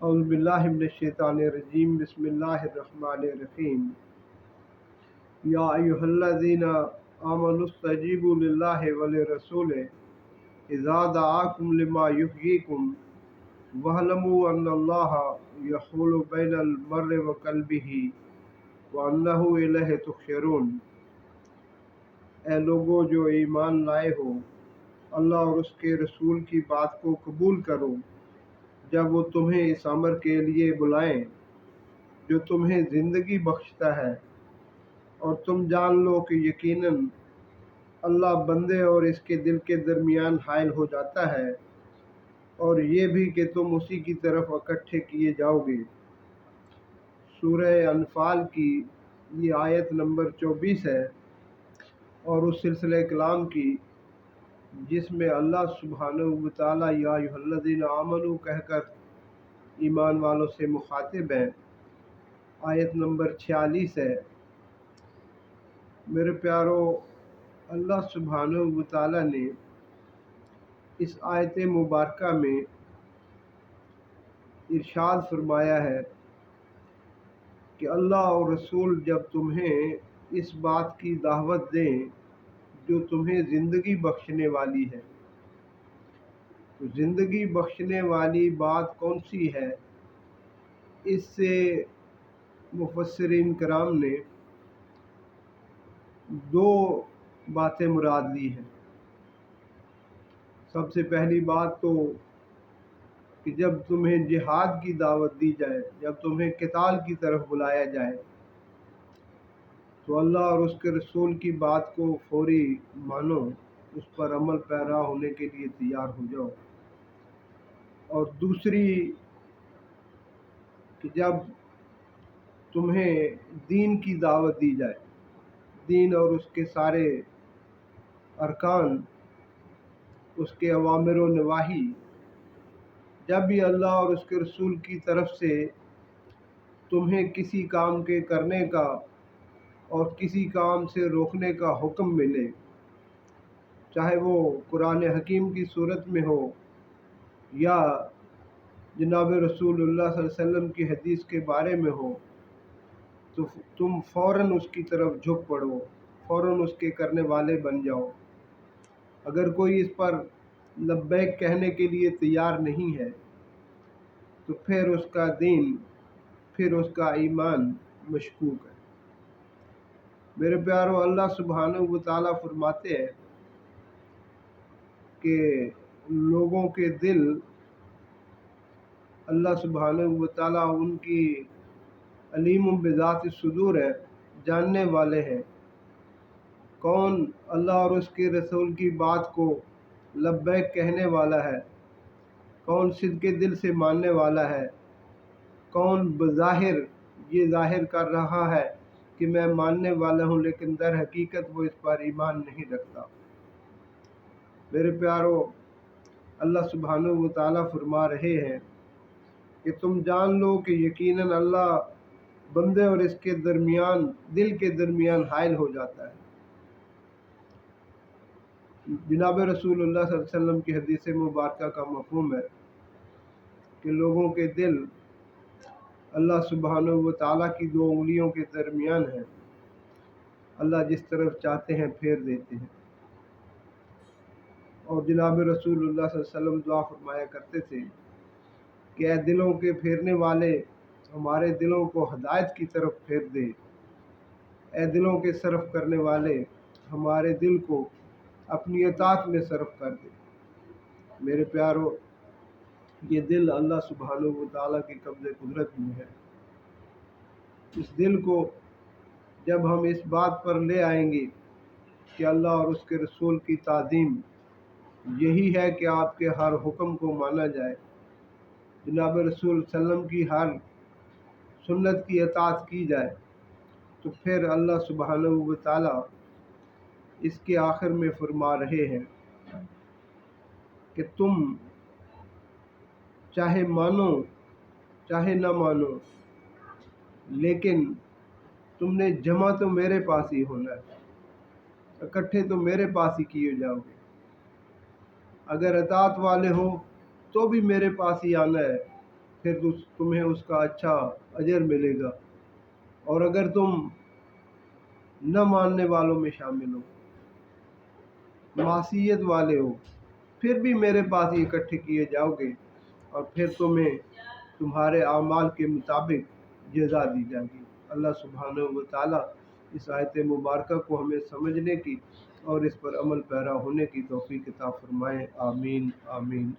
اعوذ باللہ من الشیطان الرجیم بسم اللہ الرحمن الرحیم یا ایھا الذین آمنوا استجیبوا للہ ولرسولہ اذا دعاکم لما یحییکم واعلموا ان اللہ یحول بین المرء وقلبہ وانہ الیہ تحشرون۔ اے لوگو جو ایمان لائے ہو، اللہ اور اس کے رسول کی بات کو قبول کرو جب وہ تمہیں اس امر کے لیے بلائیں جو تمہیں زندگی بخشتا ہے، اور تم جان لو کہ یقیناً اللہ بندے اور اس کے دل کے درمیان حائل ہو جاتا ہے، اور یہ بھی کہ تم اسی کی طرف اکٹھے کیے جاؤ گے۔ سورہ انفال کی یہ آیت نمبر 24 ہے، اور اس سلسلہ کلام کی جس میں اللہ سبحانہ وتعالیٰ یا ایھا الذین آمنوا کہہ کر ایمان والوں سے مخاطب ہیں، آیت نمبر 46 ہے۔ میرے پیارو، اللہ سبحانہ وتعالیٰ نے اس آیت مبارکہ میں ارشاد فرمایا ہے کہ اللہ اور رسول جب تمہیں اس بات کی دعوت دیں جو تمہیں زندگی بخشنے والی ہے، تو زندگی بخشنے والی بات کون سی ہے؟ اس سے مفسرین کرام نے دو باتیں مراد لی ہیں۔ سب سے پہلی بات تو کہ جب تمہیں جہاد کی دعوت دی جائے، جب تمہیں قتال کی طرف بلایا جائے، تو اللہ اور اس کے رسول کی بات کو فوری مانو، اس پر عمل پیرا ہونے کے لیے تیار ہو جاؤ۔ اور دوسری کہ جب تمہیں دین کی دعوت دی جائے، دین اور اس کے سارے ارکان، اس کے اوامر و نواہی، جب بھی اللہ اور اس کے رسول کی طرف سے تمہیں کسی کام کے کرنے کا اور کسی کام سے روکنے کا حکم ملے، چاہے وہ قرآن حکیم کی صورت میں ہو یا جناب رسول اللہ صلی اللہ علیہ وسلم کی حدیث کے بارے میں ہو، تو تم فوراً اس کی طرف جھک پڑو، فوراً اس کے کرنے والے بن جاؤ۔ اگر کوئی اس پر لبیک کہنے کے لیے تیار نہیں ہے تو پھر اس کا دین، پھر اس کا ایمان مشکوک ہے۔ میرے پیارو، اللہ سبحانہ وتعالیٰ فرماتے ہیں کہ لوگوں کے دل، اللہ سبحانہ وتعالیٰ ان کی علیم بذات الصدور ہے، جاننے والے ہیں کون اللہ اور اس کے رسول کی بات کو لبیک کہنے والا ہے، کون صدق دل سے ماننے والا ہے، کون بظاہر یہ ظاہر کر رہا ہے کہ میں ماننے والا ہوں لیکن در حقیقت وہ اس پر ایمان نہیں رکھتا۔ میرے پیارو، اللہ سبحانہ وتعالیٰ فرما رہے ہیں کہ تم جان لو کہ یقیناً اللہ بندے اور اس کے درمیان، دل کے درمیان حائل ہو جاتا ہے۔ جناب رسول اللہ صلی اللہ علیہ وسلم کی حدیث مبارکہ کا مفہوم ہے کہ لوگوں کے دل اللہ سبحانہ وتعالیٰ کی دو انگلیوں کے درمیان ہیں، اللہ جس طرف چاہتے ہیں پھیر دیتے ہیں۔ اور جناب رسول اللہ صلی اللہ علیہ وسلم دعا فرمایا کرتے تھے کہ اے دلوں کے پھیرنے والے، ہمارے دلوں کو ہدایت کی طرف پھیر دے، اے دلوں کے صرف کرنے والے، ہمارے دل کو اپنی اطاعت میں صرف کر دے۔ میرے پیارو، یہ دل اللہ سبحانہ وتعالیٰ کے قبضے قدرت میں ہے۔ اس دل کو جب ہم اس بات پر لے آئیں گے کہ اللہ اور اس کے رسول کی تعظیم یہی ہے کہ آپ کے ہر حکم کو مانا جائے، جناب رسول صلی اللہ علیہ وسلم کی ہر سنت کی اطاعت کی جائے، تو پھر اللہ سبحانہ وتعالیٰ اس کے آخر میں فرما رہے ہیں کہ تم چاہے مانو چاہے نہ مانو، لیکن تم نے جمع تو میرے پاس ہی ہونا ہے، اکٹھے تو میرے پاس ہی کیے جاؤ گے۔ اگر اطاعت والے ہو تو بھی میرے پاس ہی آنا ہے، پھر تمہیں اس کا اچھا اجر ملے گا، اور اگر تم نہ ماننے والوں میں شامل ہو، معصیت والے ہو، پھر بھی میرے پاس اکٹھے کیے جاؤ گے، اور پھر تمہیں تمہارے اعمال کے مطابق جزا دی جائے گی۔ اللہ سبحانہ و تعالیٰ اس آیت مبارکہ کو ہمیں سمجھنے کی اور اس پر عمل پیرا ہونے کی توفیق عطا فرمائے۔ آمین آمین۔